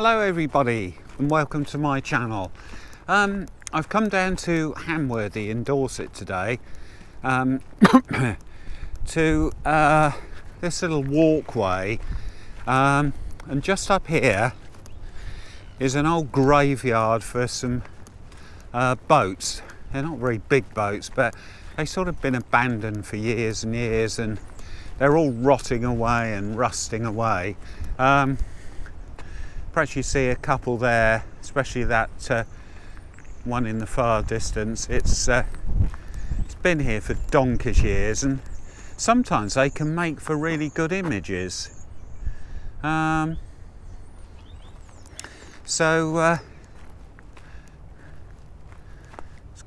Hello everybody and welcome to my channel. I've come down to Hamworthy in Dorset today to this little walkway, and just up here is an old graveyard for some boats. They're not very big boats, but they've sort of been abandoned for years and years, and they're all rotting away and rusting away. Perhaps you see a couple there, especially that one in the far distance. It's been here for donkey's years, and sometimes they can make for really good images. Let's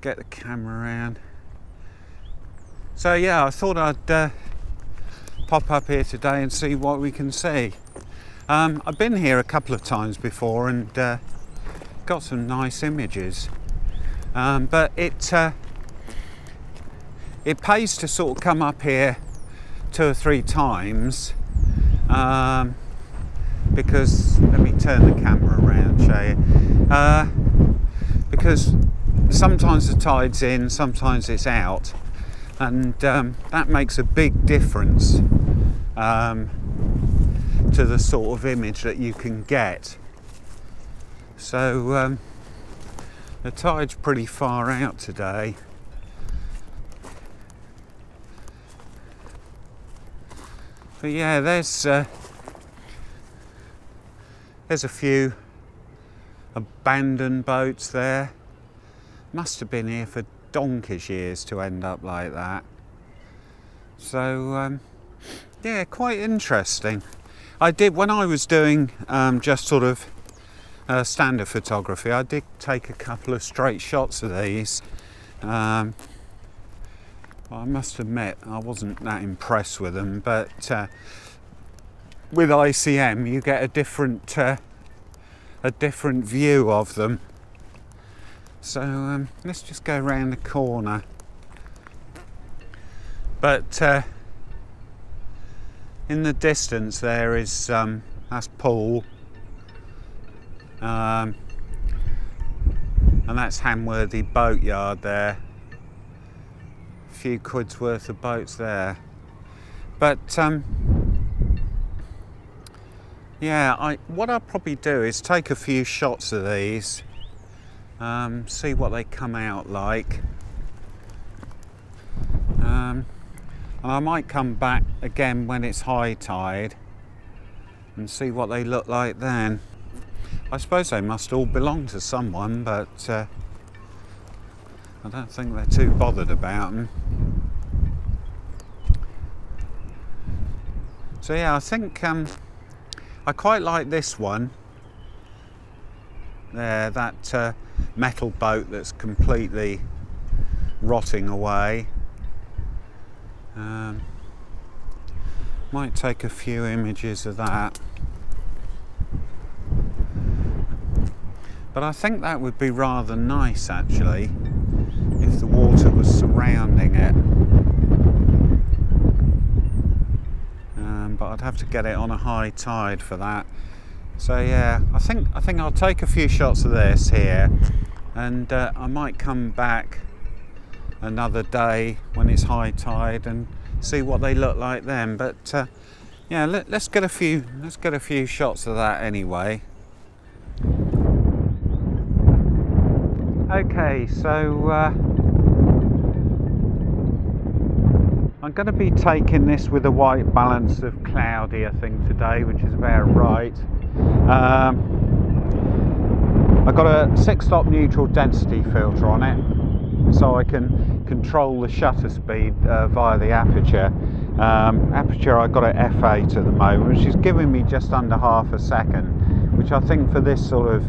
get the camera around. So yeah, I thought I'd pop up here today and see what we can see. I've been here a couple of times before and got some nice images, but it pays to sort of come up here 2 or 3 times, because let me turn the camera around and show you, because sometimes the tide's in, sometimes it's out, and that makes a big difference to the sort of image that you can get. So the tide's pretty far out today. But yeah, there's a few abandoned boats there. Must have been here for donkey's years to end up like that. So yeah, quite interesting. I did, when I was doing just sort of standard photography, I did take a couple of straight shots of these. I must admit I wasn't that impressed with them, but with ICM you get a different view of them. So let's just go around the corner. But in the distance there is that's Poole, and that's Hamworthy boatyard there. A few quid's worth of boats there. But yeah, what I'll probably do is take a few shots of these, see what they come out like. And I might come back again when it's high tide and see what they look like then. I suppose they must all belong to someone, but I don't think they're too bothered about them. So yeah, I think I quite like this one there, that metal boat that's completely rotting away. Might take a few images of that, but I think that would be rather nice actually if the water was surrounding it, but I'd have to get it on a high tide for that. So yeah, I think I'll take a few shots of this here, and I might come back another day when it's high tide and see what they look like then. But yeah, let's get a few shots of that anyway. Okay, so I'm going to be taking this with a white balance of cloudy, I think, today, which is about right. I've got a 6-stop neutral density filter on it, so I can control the shutter speed via the aperture. Aperture I've got at f8 at the moment, which is giving me just under ½ a second, which I think for this sort of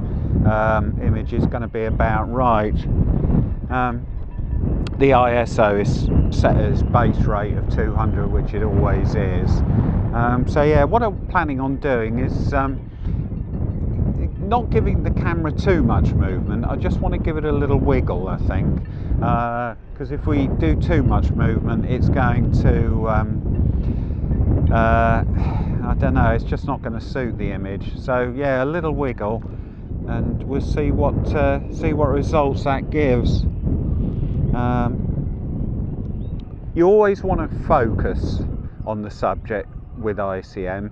image is going to be about right. The ISO is set as base rate of 200, which it always is. So yeah, what I'm planning on doing is not giving the camera too much movement. I just want to give it a little wiggle, I think, because if we do too much movement, it's going to I don't know, it's just not going to suit the image. So yeah, a little wiggle, and we'll see what results that gives. You always want to focus on the subject with ICM.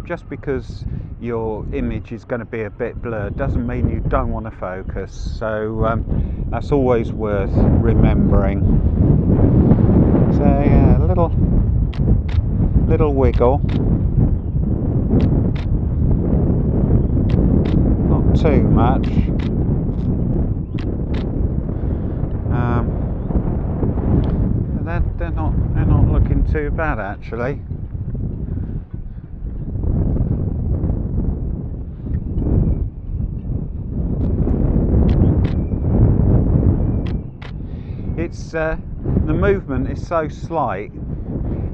Just because your image is going to be a bit blurred doesn't mean you don't want to focus. So that's always worth remembering. So yeah, a little wiggle. Not too much. They're not looking too bad actually. It's the movement is so slight,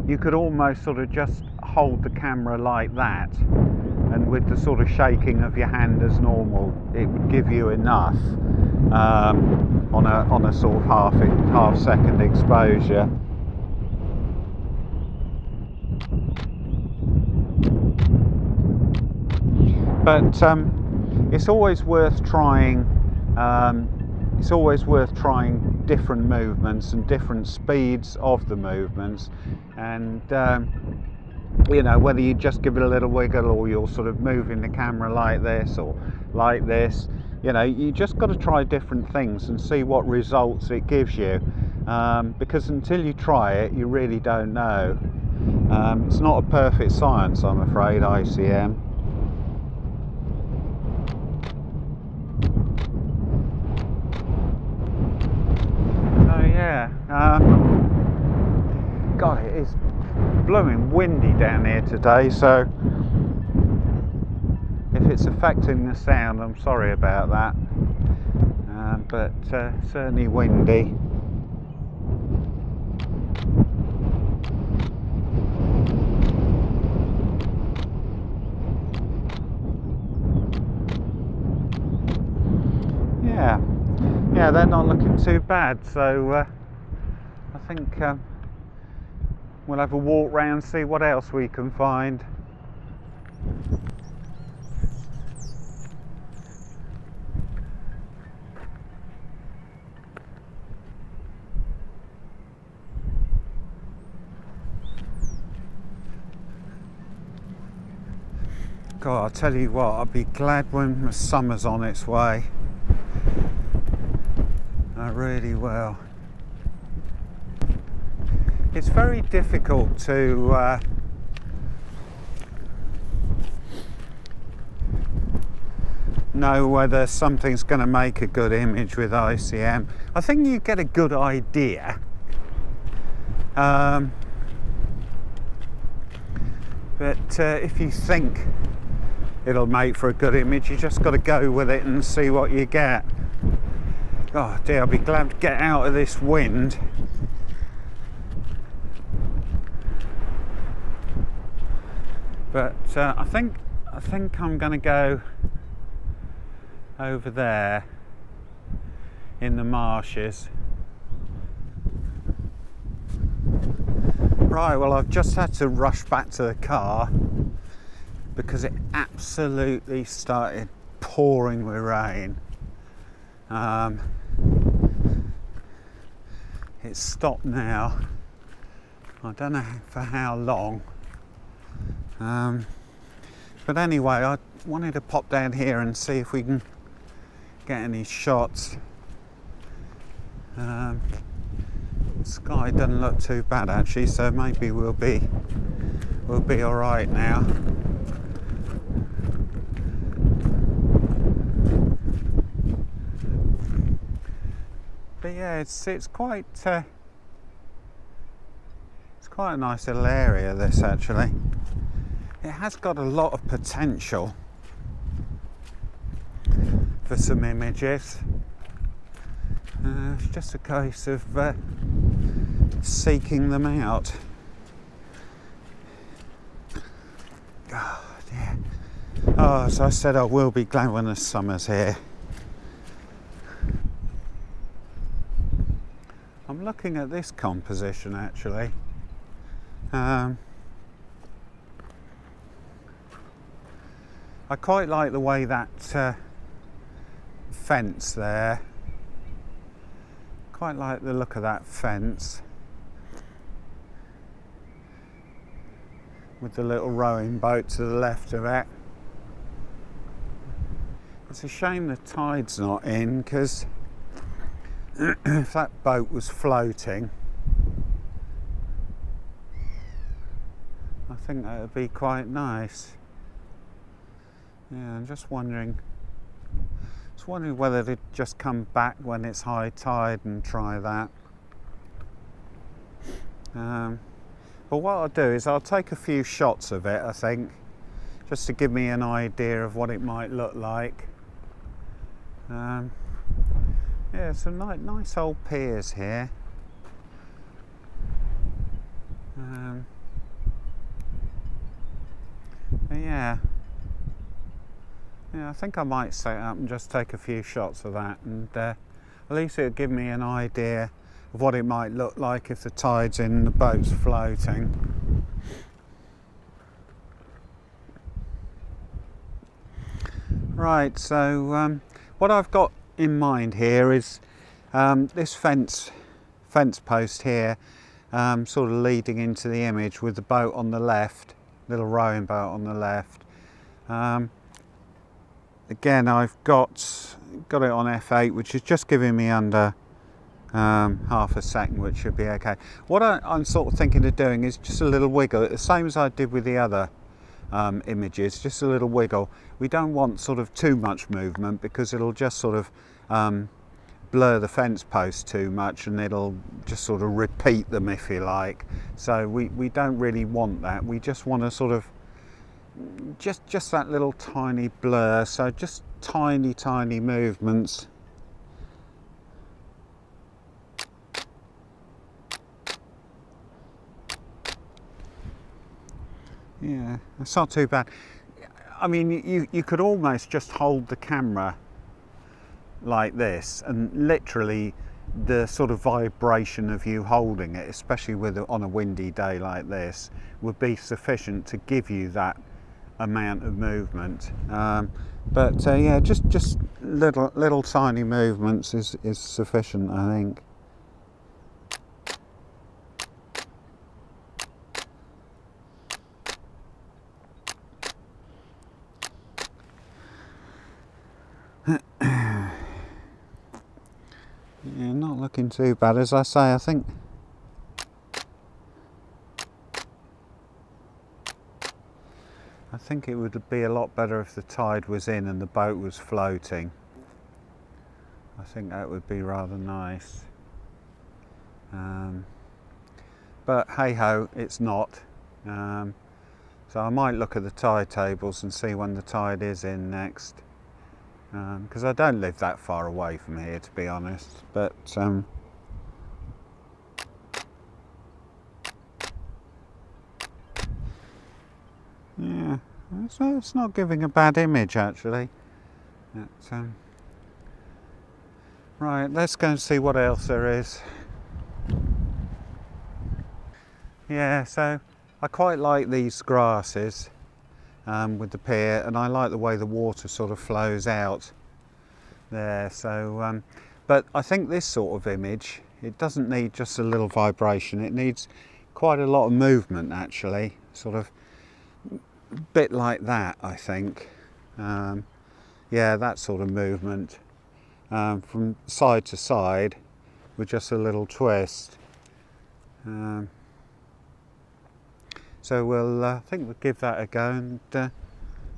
you could almost sort of just hold the camera like that, and with the sort of shaking of your hand as normal, it would give you enough on a sort of half second exposure. But it's always worth trying. It's always worth trying different movements and different speeds of the movements, and you know, whether you just give it a little wiggle or you're sort of moving the camera like this or like this, you know, you just got to try different things and see what results it gives you, because until you try it, you really don't know. It's not a perfect science, I'm afraid, ICM. Yeah, God, it is blowing windy down here today, so if it's affecting the sound, I'm sorry about that, but certainly windy. Yeah, they're not looking too bad, so I think we'll have a walk round, see what else we can find. God, I'll tell you what, I'll be glad when the summer's on its way. I really will. It's very difficult to know whether something's going to make a good image with ICM. I think you get a good idea, but if you think it'll make for a good image, you just got to go with it and see what you get. Oh dear, I'll be glad to get out of this wind. But I think I'm going to go over there in the marshes. Right, well, I've just had to rush back to the car because it absolutely started pouring with rain. It's stopped now. I don't know for how long. But anyway, I wanted to pop down here and see if we can get any shots. The sky doesn't look too bad actually, so maybe we'll be all right now. But yeah, it's quite a nice little area, this actually. It has got a lot of potential for some images. It's just a case of seeking them out. God, yeah. Oh, as I said, I will be glad when the summer's here. I'm looking at this composition actually. I quite like the way that fence there. Quite like the look of that fence with the little rowing boat to the left of it. It's a shame the tide's not in, because if that boat was floating, I think that would be quite nice. Yeah, I'm just wondering whether to just come back when it's high tide and try that. But what I'll do is I'll take a few shots of it, I think, just to give me an idea of what it might look like. Yeah, some nice old piers here. Yeah, I think I might set up and just take a few shots of that, and at least it'll give me an idea of what it might look like if the tide's in and the boat's floating. Right, so what I've got in mind here is this fence post here, sort of leading into the image with the boat on the left, little rowing boat on the left. Again, I've got it on f8, which is just giving me under half a second, which should be okay. What I'm sort of thinking of doing is just a little wiggle, the same as I did with the other images, just a little wiggle. We don't want sort of too much movement, because it'll just sort of blur the fence post too much, and it'll just sort of repeat them, if you like. So we don't really want that. We just want to sort of just that little tiny blur, so just tiny movements. Yeah, it's not too bad. I mean, you could almost just hold the camera like this, and literally the sort of vibration of you holding it, especially on a windy day like this, would be sufficient to give you that amount of movement. But yeah, just little tiny movements is sufficient, I think. Yeah, not looking too bad. As I say, I think it would be a lot better if the tide was in and the boat was floating. I think that would be rather nice. But hey ho, it's not. So I might look at the tide tables and see when the tide is in next. Because I don't live that far away from here, to be honest. But yeah, it's not giving a bad image, actually. Right, let's go and see what else there is. Yeah, so I quite like these grasses with the pier, and I like the way the water sort of flows out there. So, but I think this sort of image, it doesn't need just a little vibration, it needs quite a lot of movement, actually, sort of a bit like that, I think. Yeah, that sort of movement from side to side with just a little twist. So we'll, I think we'll give that a go and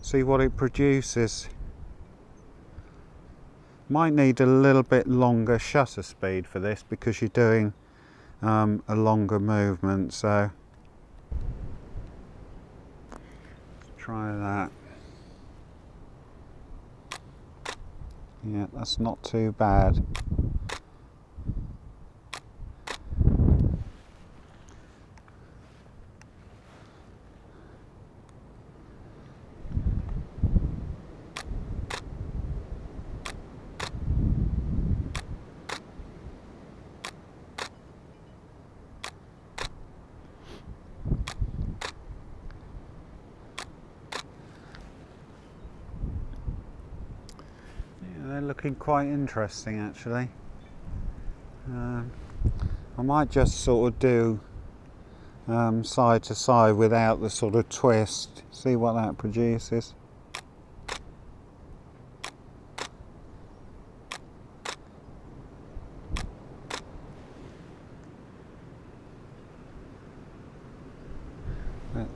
see what it produces. Might need a little bit longer shutter speed for this, because you're doing a longer movement, so let's try that. Yeah, that's not too bad. They're looking quite interesting actually. I might just sort of do side to side without the sort of twist, see what that produces. But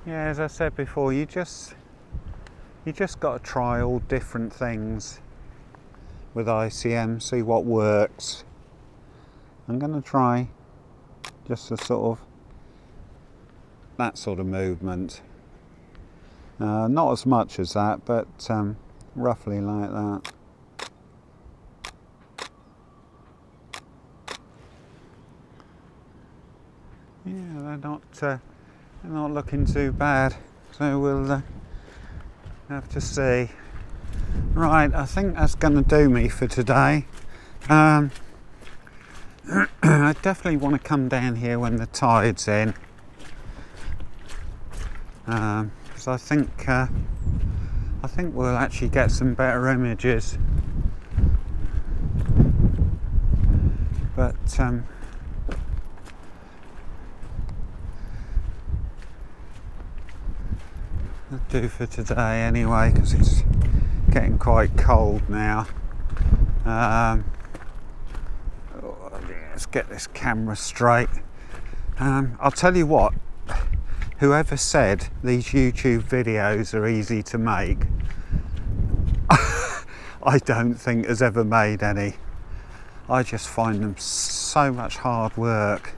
yeah, as I said before, you just got to try all different things with ICM, see what works. I'm going to try just a sort of that sort of movement, not as much as that, but roughly like that. Yeah, they're not looking too bad, so we'll have to see. Right, I think that's going to do me for today. I definitely want to come down here when the tide's in, because I think we'll actually get some better images. But that'll do for today anyway, because it's getting quite cold now. Let's get this camera straight. I'll tell you what, whoever said these YouTube videos are easy to make, I don't think has ever made any. I just find them so much hard work,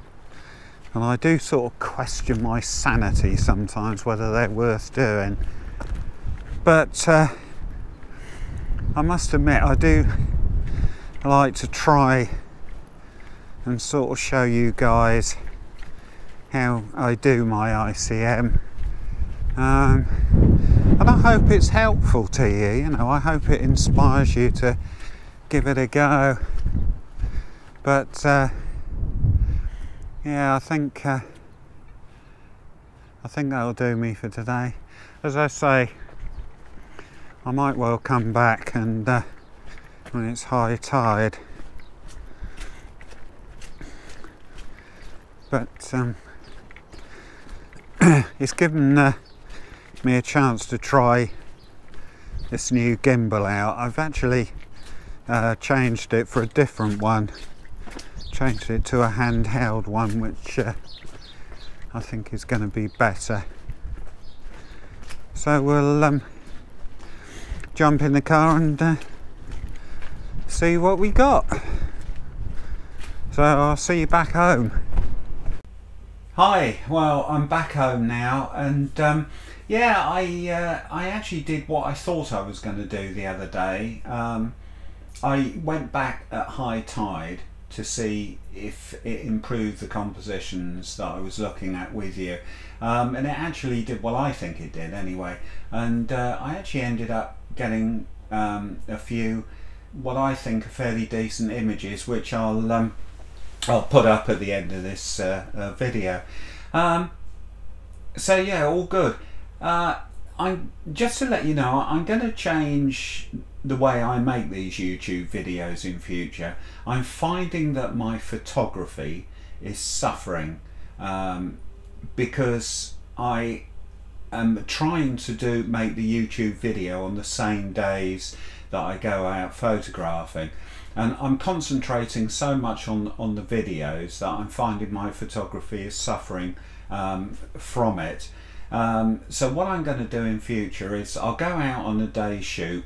and I do sort of question my sanity sometimes whether they're worth doing. But I must admit, I do like to try and sort of show you guys how I do my ICM, and I hope it's helpful to you. You know, I hope it inspires you to give it a go. But yeah, I think that'll do me for today. As I say, I might well come back and when it's high tide. But it's given me a chance to try this new gimbal out. I've actually changed it for a different one. Changed it to a handheld one, which I think is going to be better. So we'll jump in the car and see what we got. So I'll see you back home. Hi, well, I'm back home now, and yeah, I actually did what I thought I was going to do the other day. I went back at high tide to see if it improved the compositions that I was looking at with you, and it actually did. Well, I think it did anyway, and I actually ended up getting a few what I think are fairly decent images, which I'll put up at the end of this video. So yeah, all good. I'm just to let you know, I'm going to change the way I make these YouTube videos in future. I'm finding that my photography is suffering because I am trying to make the YouTube video on the same days that I go out photographing, and I'm concentrating so much on the videos that I'm finding my photography is suffering from it. So what I'm going to do in future is I'll go out on a day's shoot,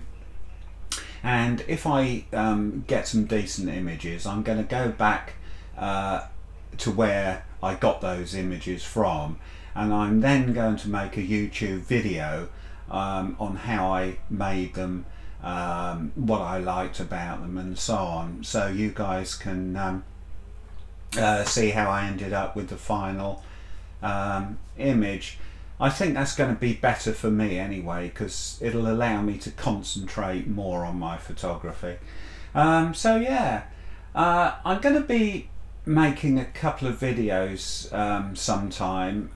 and if I get some decent images, I'm going to go back to where I got those images from, and I'm then going to make a YouTube video on how I made them, what I liked about them, and so on, so you guys can see how I ended up with the final image. I think that's going to be better for me anyway, because it'll allow me to concentrate more on my photography. So yeah, I'm going to be making a couple of videos sometime.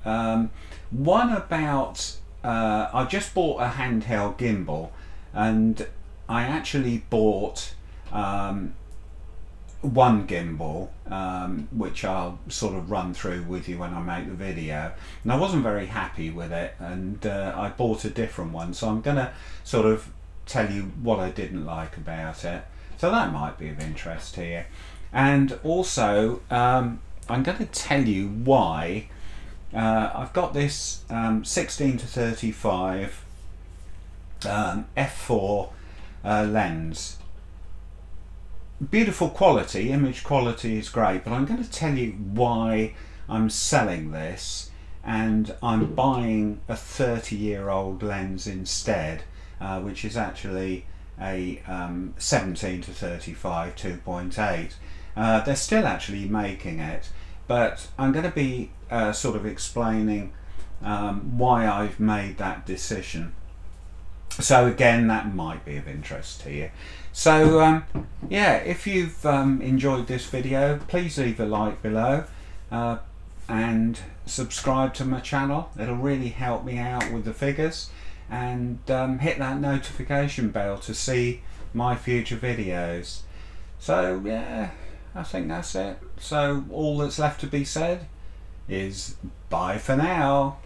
One about, I just bought a handheld gimbal, and I actually bought one gimbal, which I'll sort of run through with you when I make the video, and I wasn't very happy with it, and I bought a different one, so I'm gonna sort of tell you what I didn't like about it, so that might be of interest here. And also I'm going to tell you why I've got this 16-35 f4 lens. Beautiful quality, image quality is great, but I'm going to tell you why I'm selling this and I'm buying a 30-year-old lens instead, which is actually a 17-35 2.8. They're still actually making it, but I'm going to be sort of explaining why I've made that decision. So again, that might be of interest to you. So yeah, if you've enjoyed this video, please leave a like below and subscribe to my channel. It'll really help me out with the figures, and hit that notification bell to see my future videos. So yeah, I think that's it. So all that's left to be said is bye for now.